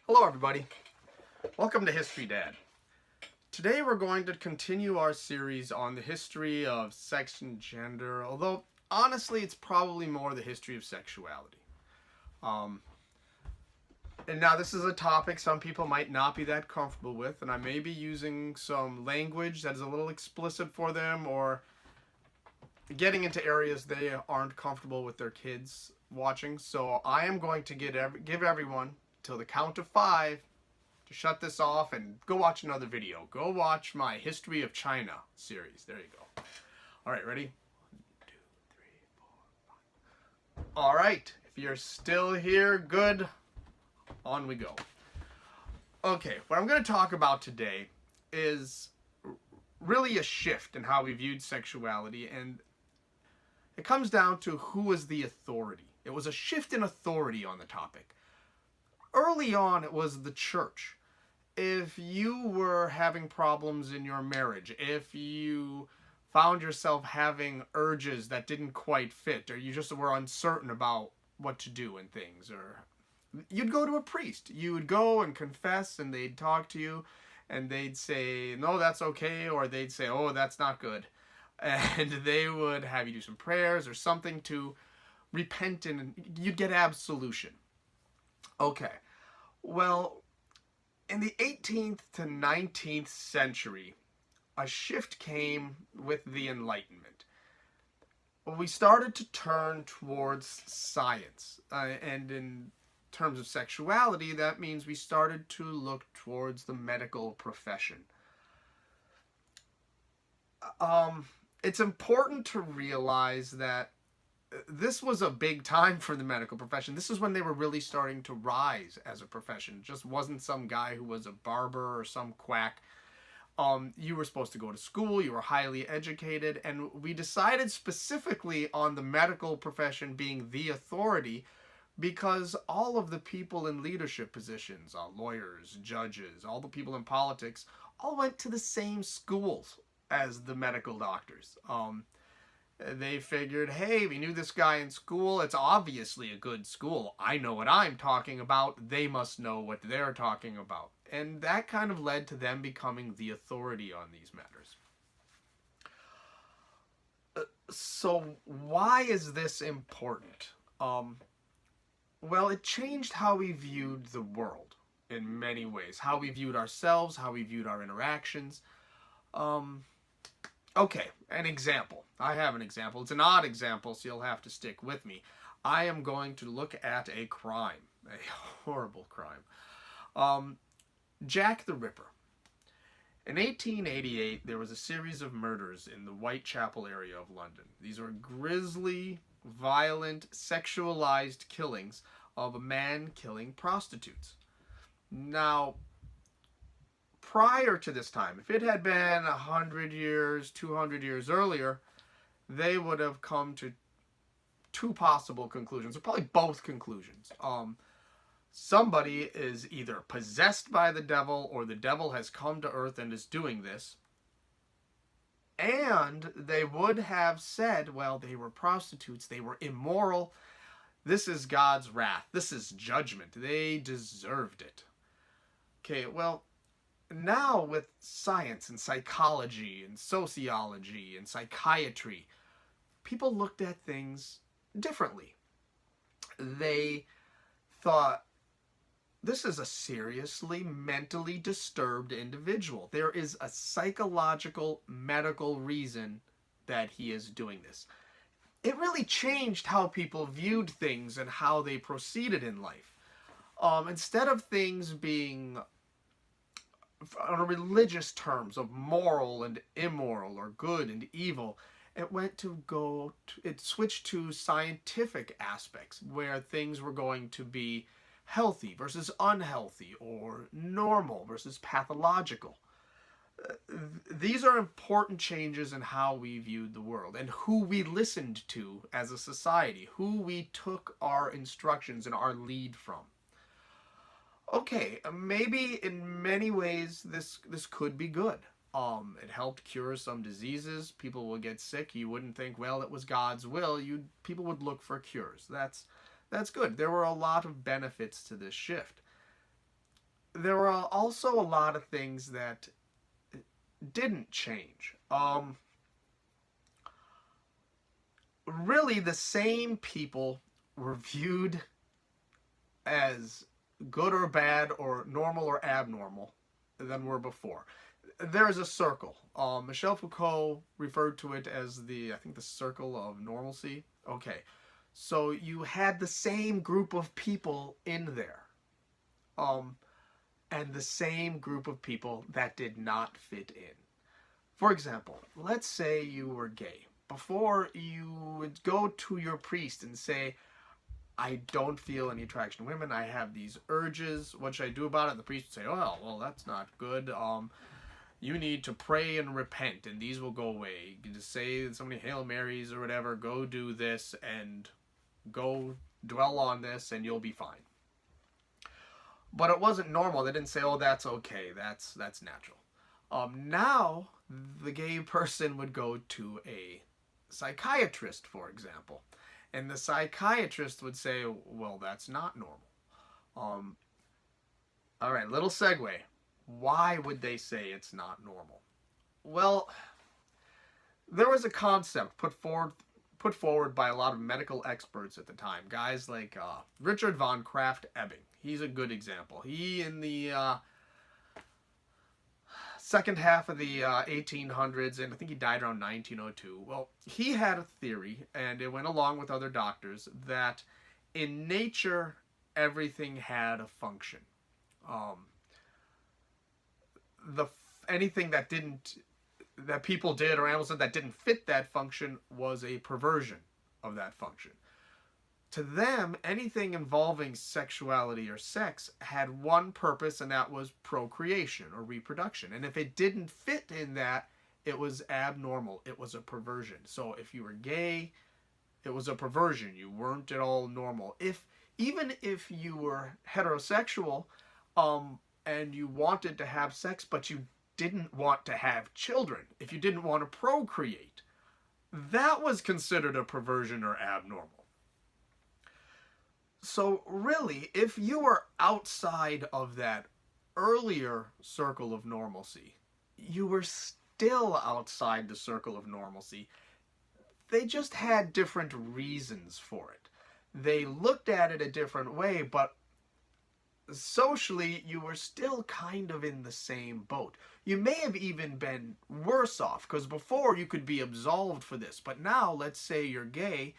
Hello everybody, welcome to History Dad. Today we're going to continue our series on the history of sex and gender, although honestly it's probably more the history of sexuality. Um, and now this is a topic some people might not be that comfortable with, and I may be using some language that is a little explicit for them or getting into areas they aren't comfortable with their kids watching. So I am going to give everyone till the count of 5 to shut this off and go watch another video. Go watch my History of China series. There you go. All right, ready? 1, 2, 3, 4, 5. All right, if you're still here, good. On we go. Okay, what I'm going to talk about today is really a shift in how we viewed sexuality, and it comes down to who is the authority. It was a shift in authority on the topic. Early on, it was the church. If you were having problems in your marriage, if you found yourself having urges that didn't quite fit, or you just were uncertain about what to do and things, or you'd go to a priest. You would go and confess, and they'd talk to you, and they'd say, no, that's okay, or they'd say, oh, that's not good. And they would have you do some prayers or something to repent, and you'd get absolution. Okay. Well, in the 18th to 19th century, a shift came with the Enlightenment. We started to turn towards science, and in terms of sexuality, that means we started to look towards the medical profession. It's important to realize that this was a big time for the medical profession. This is when they were really starting to rise as a profession. It just wasn't some guy who was a barber or some quack. You were supposed to go to school, you were highly educated, and we decided specifically on the medical profession being the authority because all of the people in leadership positions, lawyers, judges, all the people in politics, all went to the same schools as the medical doctors. They figured, hey, we knew this guy in school. It's obviously a good school. I know what I'm talking about. They must know what they're talking about. And that kind of led to them becoming the authority on these matters. So why is this important? Well, it changed how we viewed the world in many ways. How we viewed ourselves, how we viewed our interactions. Okay, an example. I have an example. It's an odd example, so you'll have to stick with me. I am going to look at a crime, a horrible crime. Jack the Ripper. In 1888, there was a series of murders in the Whitechapel area of London. These were grisly, violent, sexualized killings of a man killing prostitutes. Now, prior to this time, if it had been 100 years, 200 years earlier, they would have come to two possible conclusions, or probably both conclusions. Somebody is either possessed by the devil, or the devil has come to earth and is doing this. And they would have said, well, they were prostitutes, they were immoral, this is God's wrath, this is judgment, they deserved it. Okay, well, now with science and psychology and sociology and psychiatry, people looked at things differently. They thought, this is a seriously mentally disturbed individual. There is a psychological, medical reason that he is doing this. It really changed how people viewed things and how they proceeded in life. Instead of things being on religious terms of moral and immoral or good and evil, it switched to scientific aspects where things were going to be healthy versus unhealthy, or normal versus pathological. These are important changes in how we viewed the world and who we listened to as a society, who we took our instructions and our lead from. Okay, maybe in many ways this could be good. It helped cure some diseases. People would get sick. You wouldn't think, well, it was God's will. People would look for cures. That's good. There were a lot of benefits to this shift. there were also a lot of things that didn't change. Really, the same people were viewed as good or bad or normal or abnormal than were before. There's a circle. Michel Foucault referred to it as I think the circle of normalcy. Okay, so you had the same group of people in there, and the same group of people that did not fit in. For example, let's say you were gay. Before, you would go to your priest and say, I don't feel any attraction to women. I have these urges. What should I do about it? And the priest would say, oh, well, that's not good. You need to pray and repent, and these will go away. You just say so many Hail Marys or whatever. Go do this and go dwell on this, and you'll be fine. But it wasn't normal. They didn't say, oh, that's okay. That's natural. Now, the gay person would go to a psychiatrist, for example. And the psychiatrist would say, well, that's not normal. All right, little segue. Why would they say it's not normal? Well, there was a concept put forward by a lot of medical experts at the time. Guys like Richard von Krafft-Ebing. He's a good example. He, in the second half of the 1800s, and I think he died around 1902. Well, he had a theory, and it went along with other doctors, that in nature, everything had a function. Anything that people did or animals did that didn't fit that function was a perversion of that function. To them, anything involving sexuality or sex had one purpose, and that was procreation or reproduction. And if it didn't fit in that, it was abnormal. It was a perversion. So if you were gay, it was a perversion. You weren't at all normal. Even if you were heterosexual, and you wanted to have sex, but you didn't want to have children, if you didn't want to procreate, that was considered a perversion or abnormal. So really, if you were outside of that earlier circle of normalcy, you were still outside the circle of normalcy. They just had different reasons for it. They looked at it a different way, but socially, you were still kind of in the same boat. You may have even been worse off, because before you could be absolved for this, but now, let's say you're gay,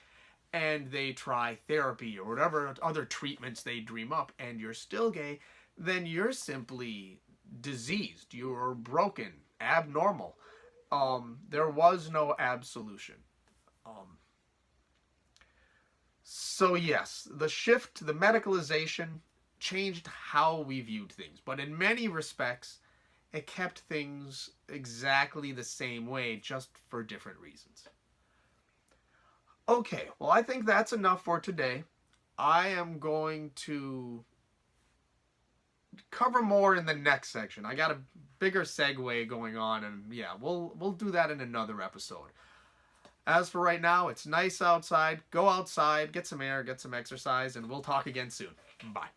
and they try therapy or whatever other treatments they dream up, and you're still gay, then you're simply diseased. You're broken, abnormal. There was no absolution. So yes, the shift, the medicalization, changed how we viewed things, but in many respects, it kept things exactly the same way, just for different reasons. Okay, well, I think that's enough for today. I am going to cover more in the next section. I got a bigger segue going on, and yeah, we'll do that in another episode. As for right now, it's nice outside. Go outside, get some air, get some exercise, and we'll talk again soon. Bye.